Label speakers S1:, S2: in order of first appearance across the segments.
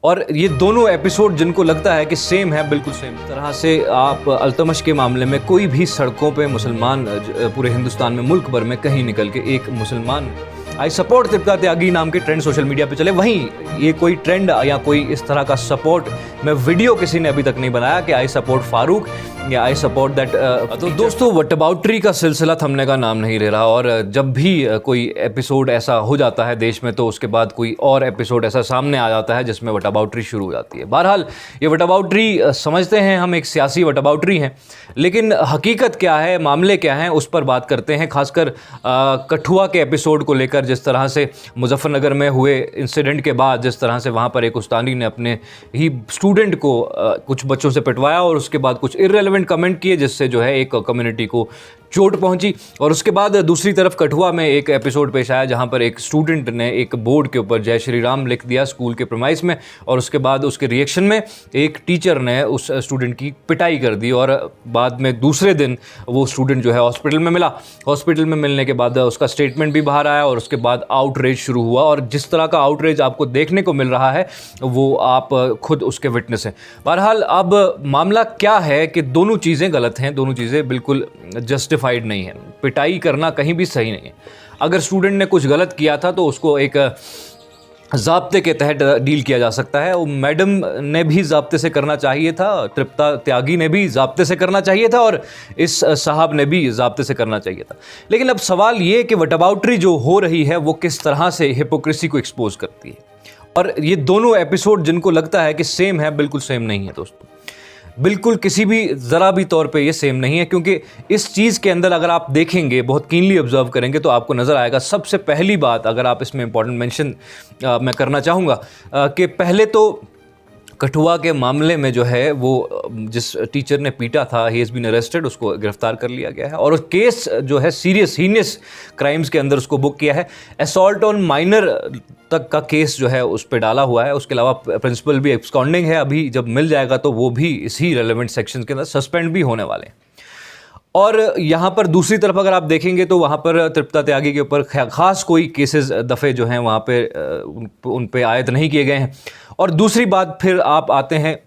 S1: और ये दोनों एपिसोड जिनको लगता है कि सेम है, बिल्कुल सेम तरह से आप अल्तमश के मामले में कोई भी सड़कों पे मुसलमान पूरे हिंदुस्तान में, मुल्क भर में कहीं निकल के एक मुसलमान आई सपोर्ट तृप्ता त्यागी नाम के ट्रेंड सोशल मीडिया पे चले, वहीं ये कोई ट्रेंड या कोई इस तरह का सपोर्ट में वीडियो किसी ने अभी तक नहीं बनाया कि आई सपोर्ट फारूक या आई सपोर्ट दैट। तो दोस्तों, वटअबाउटरी का सिलसिला थमने का नाम नहीं ले रहा, और जब भी कोई एपिसोड ऐसा हो जाता है देश में तो उसके बाद कोई और एपिसोड ऐसा सामने आ जाता है जिसमें वटअबाउटरी शुरू हो जाती है। बहरहाल ये वटअबाउटरी समझते हैं हम एक सियासी वटअबाउटरी है, लेकिन हकीकत क्या है, मामले क्या हैं, उस पर बात करते हैं। खासकर कठुआ के एपिसोड को लेकर, जिस तरह से मुजफ्फरनगर में हुए इंसिडेंट के बाद जिस तरह से वहाँ पर एक उस्तादी ने अपने ही स्टूडेंट को कुछ बच्चों से पिटवाया और उसके बाद कुछ इर्रेलेवेंट कमेंट किए जिससे जो है एक कम्युनिटी को चोट पहुंची। और उसके बाद दूसरी तरफ कठुआ में एक एपिसोड पेश आया जहां पर एक स्टूडेंट ने एक बोर्ड के ऊपर जय श्री राम लिख दिया स्कूल के प्रीमाइस में, और उसके बाद उसके रिएक्शन में एक टीचर ने उस स्टूडेंट की पिटाई कर दी, और बाद में दूसरे दिन वो स्टूडेंट जो है हॉस्पिटल में मिला। हॉस्पिटल में मिलने के बाद उसका स्टेटमेंट भी बाहर आया और उसके बाद आउटरीच शुरू हुआ, और जिस तरह का आउटरीच आपको देखने को मिल रहा है वो आप खुद उसके विटनेस हैं। बहरहाल अब मामला क्या है कि दोनों चीज़ें गलत हैं, दोनों चीज़ें बिल्कुल जस्टिफाइड नहीं है। पिटाई करना कहीं भी सही नहीं है। अगर स्टूडेंट ने कुछ गलत किया था तो उसको एक ज़ाब्ते के तहत डील किया जा सकता है। वो मैडम ने भी ज़ाब्ते से करना चाहिए था, तृप्ता त्यागी ने भी ज़ाब्ते से करना चाहिए था, और इस साहब ने भी ज़ाब्ते से करना चाहिए था। लेकिन अब सवाल ये कि वटअबाउटरी जो हो रही है वो किस तरह से हिपोक्रेसी को एक्सपोज करती है, और ये दोनों एपिसोड जिनको लगता है कि सेम है, बिल्कुल सेम नहीं है दोस्तों। बिल्कुल किसी भी ज़रा भी तौर पे ये सेम नहीं है, क्योंकि इस चीज़ के अंदर अगर आप देखेंगे, बहुत कीनली ऑब्जर्व करेंगे तो आपको नज़र आएगा। सबसे पहली बात, अगर आप इसमें इंपॉर्टेंट मेंशन मैं करना चाहूँगा कि पहले तो कठुआ के मामले में जो है वो जिस टीचर ने पीटा था, ही इज़ बीन अरेस्टेड, उसको गिरफ्तार कर लिया गया है, और उस केस जो है सीरियस हीनियस क्राइम्स के अंदर उसको बुक किया है। असॉल्ट ऑन माइनर तक का केस जो है उस पर डाला हुआ है। उसके अलावा प्रिंसिपल भी एब्सकॉन्डिंग है, अभी जब मिल जाएगा तो वो भी इसी रेलेवेंट सेक्शन के अंदर सस्पेंड भी होने वाले हैं। और यहाँ पर दूसरी तरफ अगर आप देखेंगे तो वहाँ पर तृप्ता त्यागी के ऊपर ख़ास कोई केसेस दफ़े जो हैं वहाँ पे उन पे आयद नहीं किए गए हैं। और दूसरी बात फिर आप आते हैं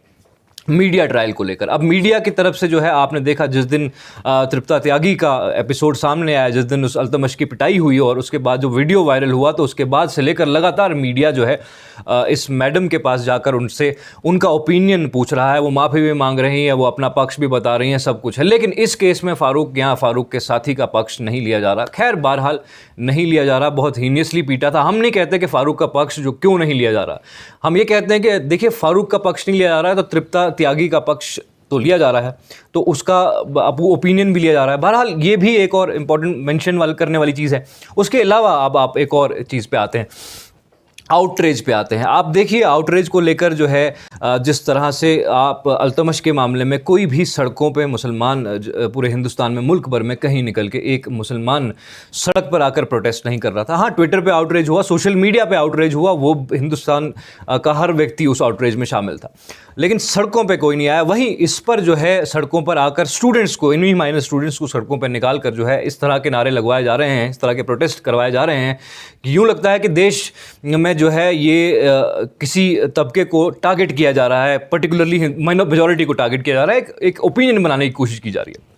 S1: मीडिया ट्रायल को लेकर। अब मीडिया की तरफ से जो है आपने देखा, जिस दिन तृप्ता त्यागी का एपिसोड सामने आया, जिस दिन उस अल्तमश की पिटाई हुई और उसके बाद जो वीडियो वायरल हुआ, तो उसके बाद से लेकर लगातार मीडिया जो है इस मैडम के पास जाकर उनसे उनका ओपिनियन पूछ रहा है। वो माफ़ी भी मांग रही हैं, वो अपना पक्ष भी बता रही हैं, सब कुछ है। लेकिन इस केस में फारूक के साथी का पक्ष नहीं लिया जा रहा। खैर बहरहाल नहीं लिया जा रहा, बहुत हीनियसली पीटा था। हम नहीं कहते कि फ़ारूक का पक्ष जो क्यों नहीं लिया जा रहा, हम ये कहते हैं कि देखिए फ़ारूक का पक्ष नहीं लिया जा रहा है तो तृप्ता त्यागी का पक्ष तो लिया जा रहा है, तो उसका ओपिनियन भी लिया जा रहा है। बहरहाल ये भी एक और इम्पॉर्टेंट मेंशन करने वाली चीज़ है। उसके अलावा अब आप एक और चीज़ पे आते हैं, आउटरीच पे आते हैं। आप देखिए आउटरीच को लेकर जो है जिस तरह से आप अल्तमश के मामले में कोई भी सड़कों पे मुसलमान पूरे हिंदुस्तान में, मुल्क भर में कहीं निकल के एक मुसलमान सड़क पर आकर प्रोटेस्ट नहीं कर रहा था। हाँ, ट्विटर पे आउटरीच हुआ, सोशल मीडिया पे आउटरीच हुआ, वो हिंदुस्तान का हर व्यक्ति उस आउटरीच में शामिल था, लेकिन सड़कों पे कोई नहीं आया। वहीं इस पर जो है सड़कों पर आकर स्टूडेंट्स को, इन्हीं माइनर स्टूडेंट्स को सड़कों पर निकाल कर जो है इस तरह के नारे लगवाए जा रहे हैं, इस तरह के प्रोटेस्ट करवाए जा रहे हैं कि यूँ लगता है कि देश में जो है ये किसी तबके को टारगेट किया जा रहा है, पर्टिकुलरली मेजॉरिटी को टारगेट किया जा रहा है, एक ओपिनियन बनाने की कोशिश की जा रही है।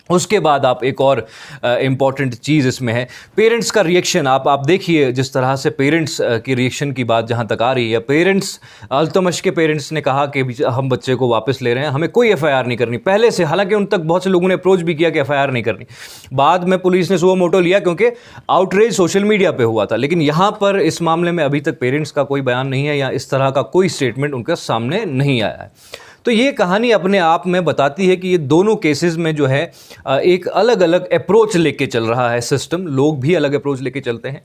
S1: उसके बाद आप एक और इम्पॉर्टेंट चीज़ इसमें है, पेरेंट्स का रिएक्शन। आप देखिए जिस तरह से पेरेंट्स की रिएक्शन की बात जहाँ तक आ रही है, पेरेंट्स, अल्तमश के पेरेंट्स ने कहा कि हम बच्चे को वापस ले रहे हैं, हमें कोई एफआईआर नहीं करनी पहले से। हालांकि उन तक बहुत से लोगों ने अप्रोच भी किया कि एफआईआर नहीं करनी, बाद में पुलिस ने सुओ मोटो लिया क्योंकि आउटरीच सोशल मीडिया पर हुआ था। लेकिन यहाँ पर इस मामले में अभी तक पेरेंट्स का कोई बयान नहीं है या इस तरह का कोई स्टेटमेंट उनके सामने नहीं आया है। तो ये कहानी अपने आप में बताती है कि ये दोनों केसेस में जो है एक अलग अलग अप्रोच लेके चल रहा है सिस्टम, लोग भी अलग अप्रोच लेके चलते हैं,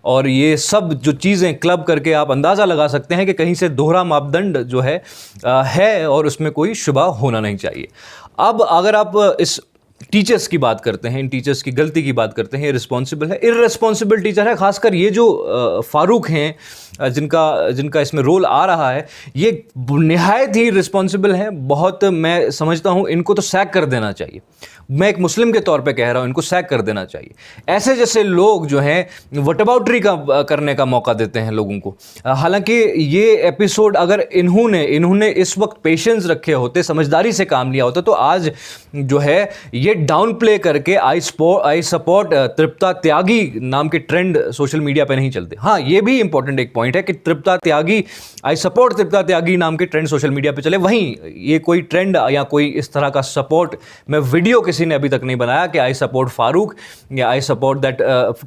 S1: और ये सब जो चीज़ें क्लब करके आप अंदाज़ा लगा सकते हैं कि कहीं से दोहरा मापदंड जो है और उसमें कोई शुबा होना नहीं चाहिए। अब अगर आप इस टीचर्स की बात करते हैं, इन टीचर्स की गलती की बात करते हैं, ये रिस्पॉन्सिबल है, इररिस्पॉन्सिबल टीचर है। खासकर ये जो फारूक हैं, जिनका इसमें रोल आ रहा है, ये निहायत ही रिस्पॉन्सिबल हैं। बहुत, मैं समझता हूँ इनको तो सैक कर देना चाहिए। मैं एक मुस्लिम के तौर पे कह रहा हूँ, इनको सैक कर देना चाहिए। ऐसे जैसे लोग जो हैं वटअबाउटरी करने का मौका देते हैं लोगों को। हालांकि ये एपिसोड अगर इन्होंने इस वक्त पेशेंस रखे होते, समझदारी से काम लिया होता, तो आज जो है ये डाउन प्ले करके आई सपोर्ट तृप्ता त्यागी नाम के ट्रेंड सोशल मीडिया पे नहीं चलते। हाँ, ये भी इंपॉर्टेंट एक पॉइंट है कि आई सपोर्ट तृप्ता त्यागी नाम के ट्रेंड सोशल मीडिया पे चले। वहीं ये कोई ट्रेंड या कोई इस तरह का सपोर्ट में वीडियो किसी ने अभी तक नहीं बनाया कि आई सपोर्ट फारूक या I support that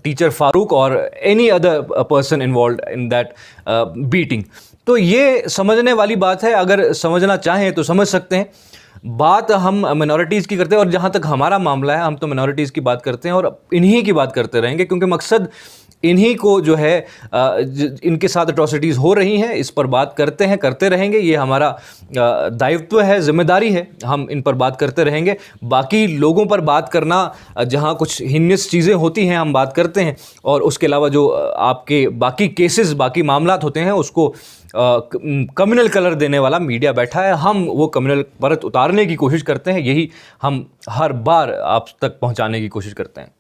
S1: teacher Farooq और any other person involve in that beating. तो ये समझने वाली बात है, अगर समझना चाहें तो समझ सकते हैं। बात हम मिनॉरिटीज़ की करते हैं, और जहाँ तक हमारा मामला है हम तो मिनॉरिटीज़ की बात करते हैं और इन्हीं की बात करते रहेंगे, क्योंकि मकसद इन्हीं को जो है इनके साथ अट्रॉसिटीज़ हो रही हैं, इस पर बात करते हैं, करते रहेंगे। ये हमारा दायित्व है, जिम्मेदारी है, हम इन पर बात करते रहेंगे। बाकी लोगों पर बात करना, जहाँ कुछ हिनियस चीज़ें होती हैं हम बात करते हैं, और उसके अलावा जो आपके बाकी केसेस, बाकी मामलात होते हैं, उसको कम्युनल कलर देने वाला मीडिया बैठा है। हम वो कम्युनल परत उतारने की कोशिश करते हैं, यही हम हर बार आप तक पहुंचाने की कोशिश करते हैं।